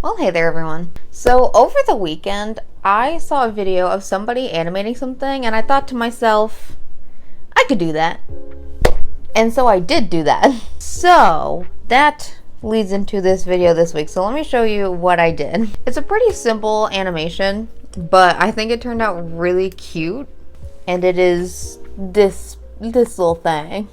Well, hey there everyone. So over the weekend, I saw a video of somebody animating something and I thought to myself, I could do that. And so I did do that. So that leads into this video this week. So let me show you what I did. It's a pretty simple animation, but I think it turned out really cute. And it is this little thing.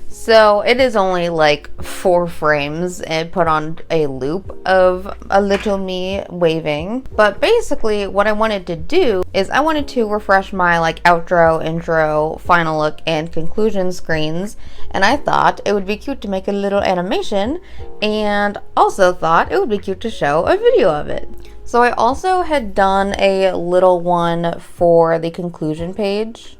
So it is only like 4 frames and put on a loop of a little me waving. But basically what I wanted to do is I wanted to refresh my like outro, intro, final look, and conclusion screens. And I thought it would be cute to make a little animation, and also thought it would be cute to show a video of it. So I also had done a little one for the conclusion page,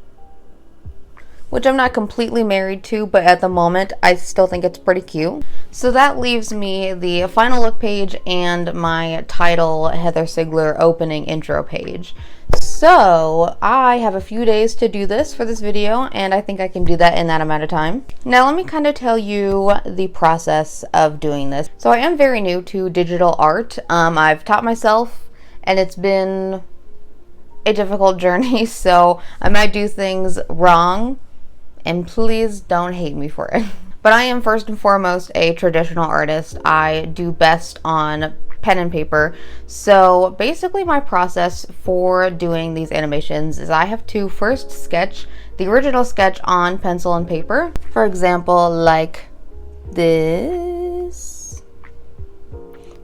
which I'm not completely married to, but at the moment I still think it's pretty cute. So that leaves me the final look page and my title Heather Sigler opening intro page. So I have a few days to do this for this video, and I think I can do that in that amount of time. Now let me kind of tell you the process of doing this. So I am very new to digital art. I've taught myself, and it's been a difficult journey, so I might do things wrong. And please don't hate me for it. But I am first and foremost a traditional artist. I do best on pen and paper. So basically my process for doing these animations is I have to first sketch the original sketch on pencil and paper. For example, like this.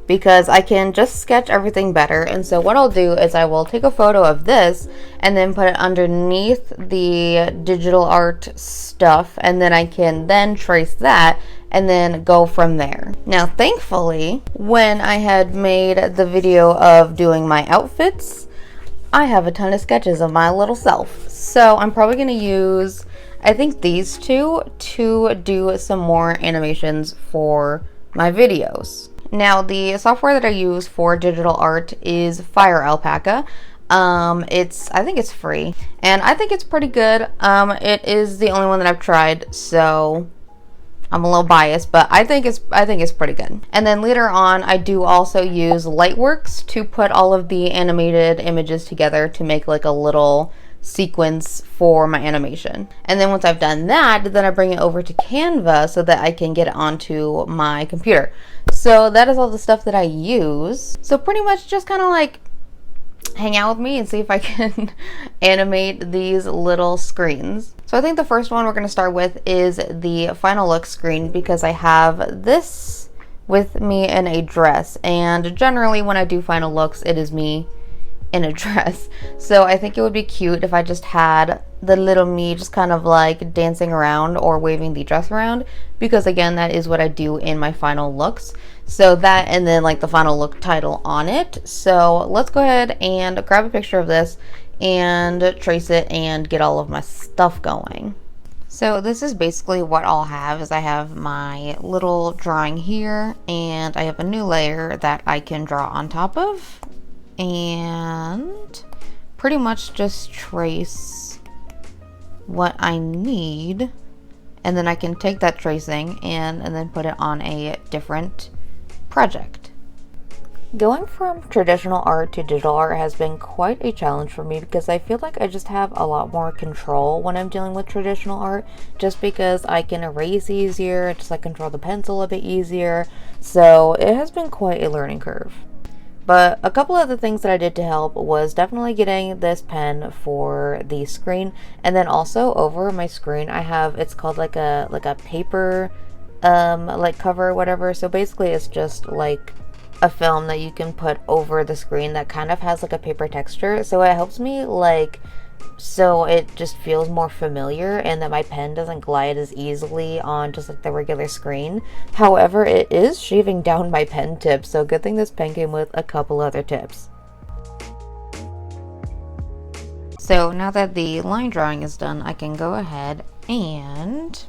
Because I can just sketch everything better. And so what I'll do is I will take a photo of this and then put it underneath the digital art stuff, and then I can then trace that and then go from there. Now thankfully, when I had made the video of doing my outfits, I have a ton of sketches of my little self. So I'm probably going to use, I think, these two to do some more animations for my videos. Now, the software that I use for digital art is Fire Alpaca. I think it's free, and I think it's pretty good. It is the only one that I've tried, so I'm a little biased, but I think it's pretty good. And then later on, I do also use Lightworks to put all of the animated images together to make like a little sequence for my animation. And then once I've done that, then I bring it over to Canva so that I can get it onto my computer. So that is all the stuff that I use. So pretty much just kind of like hang out with me and see if I can animate these little screens. So I think the first one we're going to start with is the final look screen, because I have this with me in a dress, and generally when I do final looks it is me in a dress. So I think it would be cute if I just had the little me just kind of like dancing around or waving the dress around, because again, that is what I do in my final looks. So that, and then like the final look title on it. So let's go ahead and grab a picture of this and trace it and get all of my stuff going. So this is basically what I'll have, is I have my little drawing here, and I have a new layer that I can draw on top of, and pretty much just trace what I need, and then I can take that tracing and then put it on a different project. Going from traditional art to digital art has been quite a challenge for me, because I feel like I just have a lot more control when I'm dealing with traditional art, just because I can erase easier, just like control the pencil a bit easier. So it has been quite a learning curve. But a couple of the things that I did to help was definitely getting this pen for the screen, and then also over my screen I have, it's called like a paper like cover or whatever. So basically it's just like a film that you can put over the screen that kind of has like a paper texture, so it helps me like, so it just feels more familiar and that my pen doesn't glide as easily on just like the regular screen. However, it is shaving down my pen tip, so good thing this pen came with a couple other tips. So now that the line drawing is done, I can go ahead and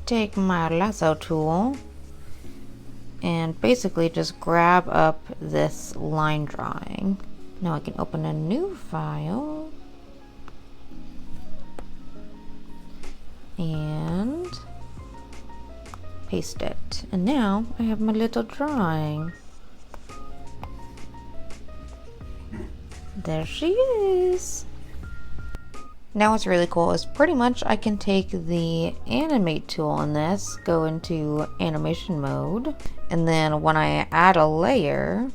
take my lasso tool and basically just grab up this line drawing. Now I can open a new file and Paste it. And now I have my little drawing. There she is. Now what's really cool is pretty much I can take the animate tool on this, go into animation mode, and then when I add a layer,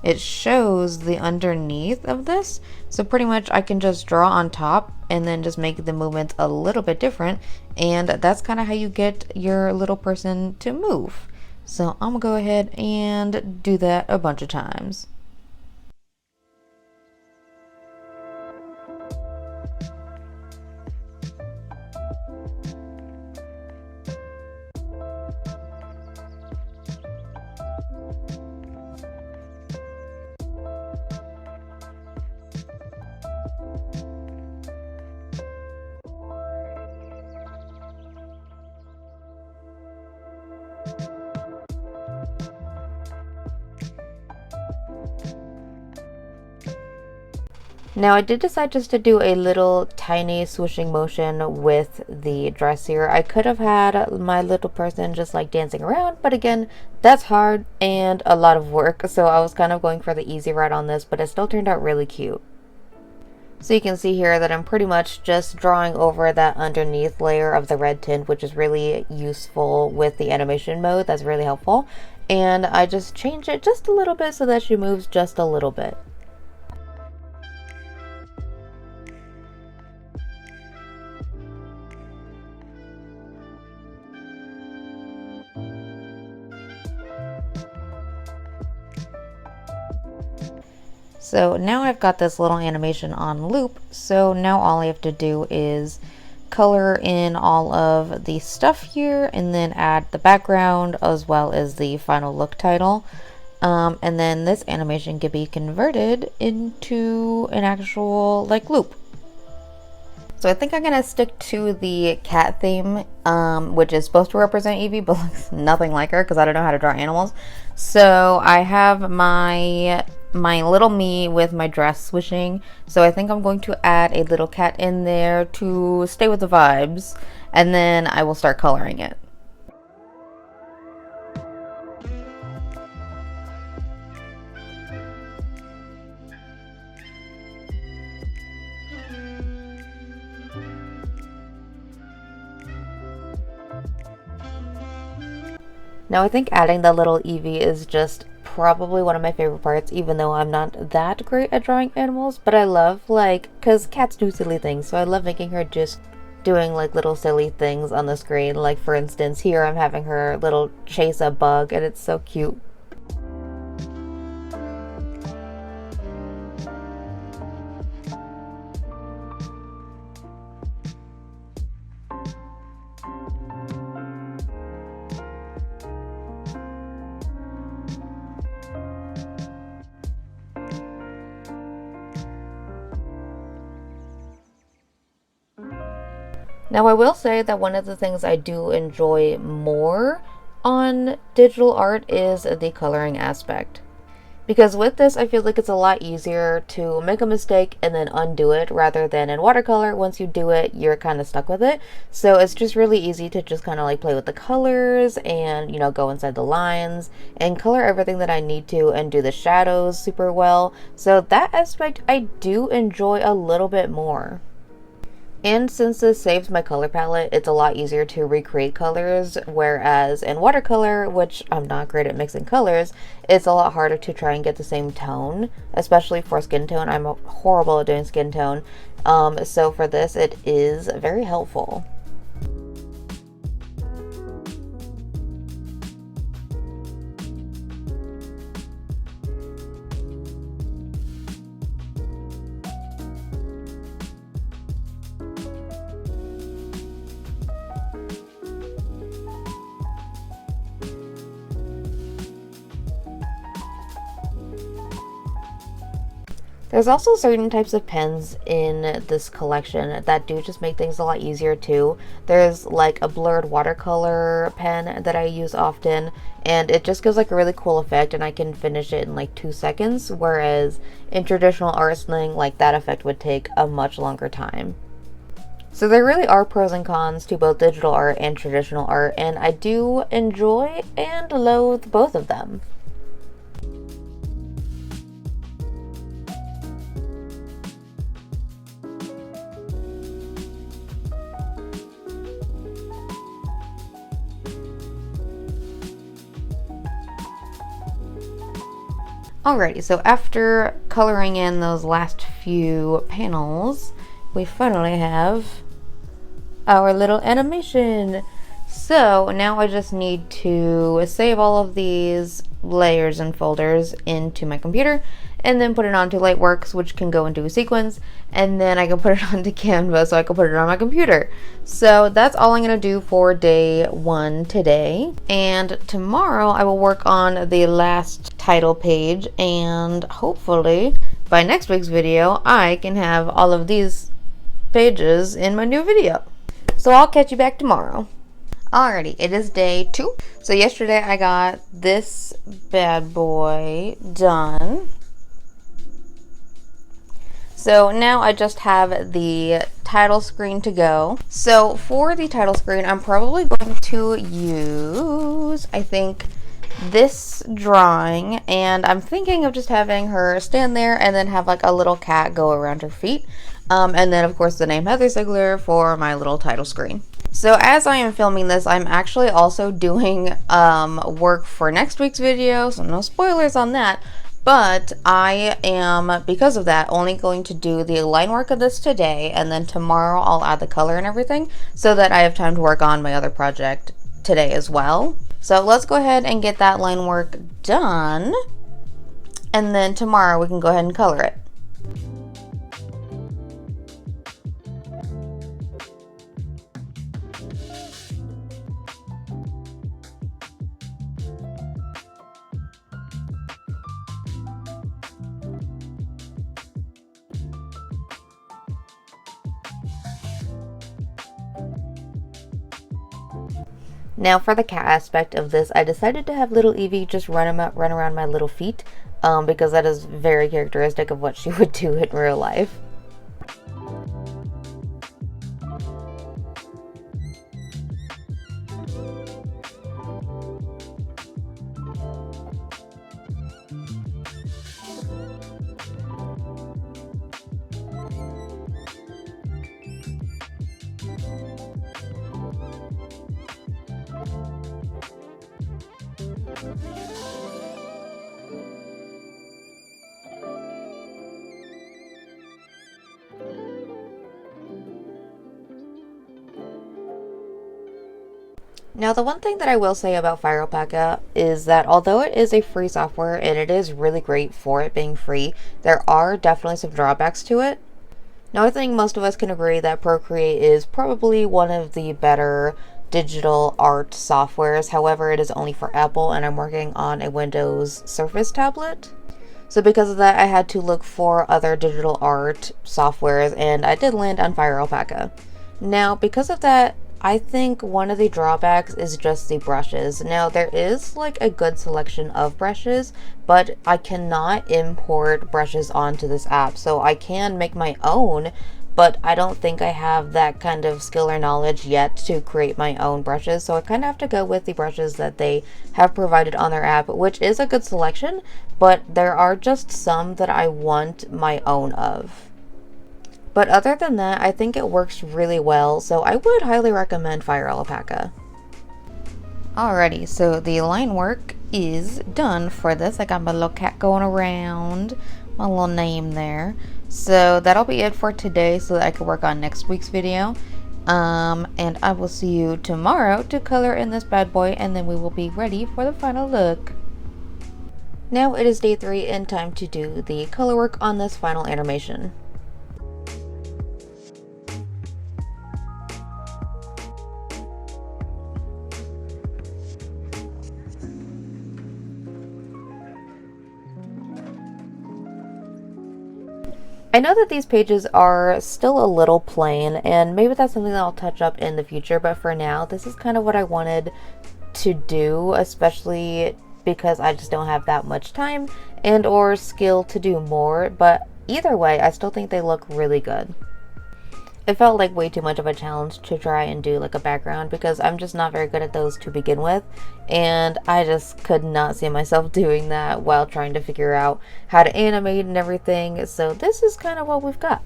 it shows the underneath of this. So pretty much I can just draw on top and then just make the movements a little bit different, and that's kind of how you get your little person to move. So I'm gonna go ahead and do that a bunch of times. Now I did decide just to do a little tiny swooshing motion with the dress here. I could have had my little person just like dancing around, but again, that's hard and a lot of work, so I was kind of going for the easy route on this, but it still turned out really cute. So you can see here that I'm pretty much just drawing over that underneath layer of the red tint, which is really useful with the animation mode. That's really helpful. And I just change it just a little bit so that she moves just a little bit. So now I've got this little animation on loop, so now all I have to do is color in all of the stuff here and then add the background as well as the final look title. And then this animation can be converted into an actual like loop. So I think I'm gonna stick to the cat theme, which is supposed to represent Evie, but looks nothing like her because I don't know how to draw animals. So I have my little me with my dress swishing. So I think I'm going to add a little cat in there to stay with the vibes, and then I will start coloring it. Now I think adding the little Evie is just probably one of my favorite parts, even though I'm not that great at drawing animals, but I love, like, because cats do silly things, so I love making her just doing like little silly things on the screen. Like for instance, here I'm having her little chase a bug and it's so cute. Now I will say that one of the things I do enjoy more on digital art is the coloring aspect. Because with this, I feel like it's a lot easier to make a mistake and then undo it, rather than in watercolor, once you do it, you're kind of stuck with it. So it's just really easy to just kind of like play with the colors and, you know, go inside the lines and color everything that I need to and do the shadows super well. So that aspect I do enjoy a little bit more. And since this saves my color palette, it's a lot easier to recreate colors, whereas in watercolor, which I'm not great at mixing colors, it's a lot harder to try and get the same tone, especially for skin tone. I'm horrible at doing skin tone, so for this it is very helpful. There's also certain types of pens in this collection that do just make things a lot easier too. There's like a blurred watercolor pen that I use often, and it just gives like a really cool effect and I can finish it in like 2 seconds, whereas in traditional art sling, like that effect would take a much longer time. So there really are pros and cons to both digital art and traditional art, and I do enjoy and loathe both of them. Alrighty, so after coloring in those last few panels, we finally have our little animation. So now I just need to save all of these layers and folders into my computer and then put it onto Lightworks, which can go into a sequence, and then I can put it onto Canva so I can put it on my computer. So that's all I'm gonna do for day 1 today. And tomorrow I will work on the last title page, and hopefully by next week's video I can have all of these pages in my new video. So I'll catch you back tomorrow. Alrighty, it is day 2. So yesterday I got this bad boy done. So now I just have the title screen to go. So for the title screen, I'm probably going to use, I think, this drawing, and I'm thinking of just having her stand there and then have like a little cat go around her feet. And then of course the name Heather Sigler for my little title screen. So as I am filming this, I'm actually also doing work for next week's video, so no spoilers on that. But I am, because of that, only going to do the line work of this today, and then tomorrow I'll add the color and everything so that I have time to work on my other project today as well. So let's go ahead and get that line work done, and then tomorrow we can go ahead and color it. Now for the cat aspect of this, I decided to have little Evie just run around my little feet, because that is very characteristic of what she would do in real life. Now the one thing that I will say about Fire Alpaca is that although it is a free software and it is really great for it being free, there are definitely some drawbacks to it. Now I think most of us can agree that Procreate is probably one of the better digital art softwares. However, it is only for Apple and I'm working on a Windows Surface tablet. So because of that, I had to look for other digital art softwares and I did land on Fire Alpaca. Now because of that, I think one of the drawbacks is just the brushes. Now there is like a good selection of brushes, but I cannot import brushes onto this app. So I can make my own, but I don't think I have that kind of skill or knowledge yet to create my own brushes. So I kind of have to go with the brushes that they have provided on their app, which is a good selection, but there are just some that I want my own of. But other than that, I think it works really well, so I would highly recommend Fire Alpaca. Alrighty, so the line work is done for this. I got my little cat going around, my little name there. So that'll be it for today so that I can work on next week's video. And I will see you tomorrow to color in this bad boy, and then we will be ready for the final look. Now it is day 3 and time to do the color work on this final animation. I know that these pages are still a little plain, and maybe that's something that I'll touch up in the future, but for now, this is kind of what I wanted to do, especially because I just don't have that much time and or skill to do more, but either way, I still think they look really good. It felt like way too much of a challenge to try and do like a background because I'm just not very good at those to begin with, and I just could not see myself doing that while trying to figure out how to animate and everything. So this is kind of what we've got.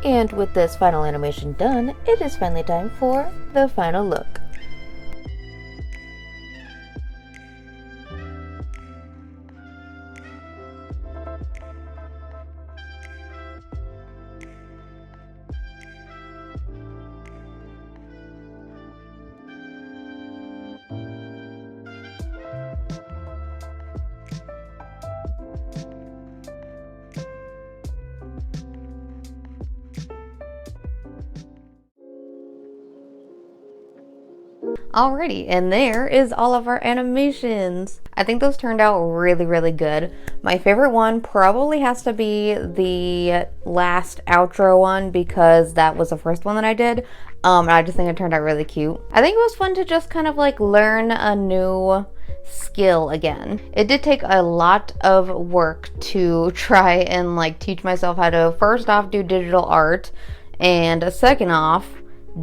And with this final animation done, it is finally time for the final look. Alrighty, and there is all of our animations. I think those turned out really good. My favorite one probably has to be the last outro one because that was the first one that I did. And I just think it turned out really cute. I think it was fun to just kind of like learn a new skill again. It did take a lot of work to try and like teach myself how to first off do digital art, and second off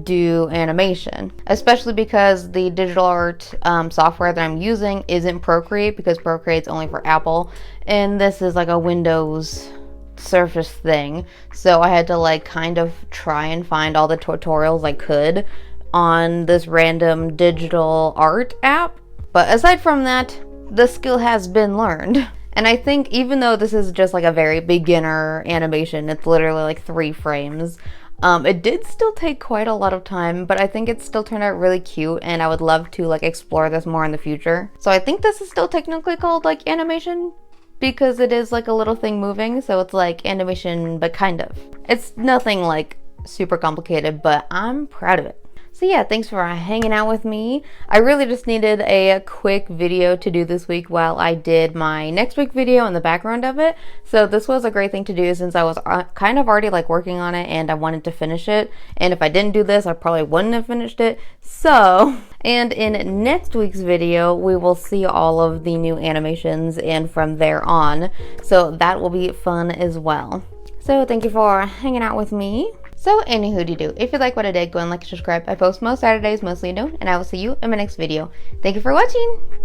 do animation, especially because the digital art software that I'm using isn't Procreate, because Procreate's only for Apple and this is like a Windows Surface thing. So I had to like kind of try and find all the tutorials I could on this random digital art app. But aside from that, the skill has been learned. And I think even though this is just like a very beginner animation, it's literally like 3 frames, it did still take quite a lot of time, but I think it still turned out really cute, and I would love to like explore this more in the future. So I think this is still technically called like animation because it is like a little thing moving, so it's like animation, but kind of. It's nothing like super complicated, but I'm proud of it. So yeah, thanks for hanging out with me. I really just needed a quick video to do this week while I did my next week video in the background of it. So this was a great thing to do since I was kind of already like working on it and I wanted to finish it. And if I didn't do this, I probably wouldn't have finished it. So, and in next week's video, we will see all of the new animations and from there on. So that will be fun as well. So thank you for hanging out with me. So anywho-de-do, if you like what I did, go and like and subscribe. I post most Saturdays, mostly noon, and I will see you in my next video. Thank you for watching!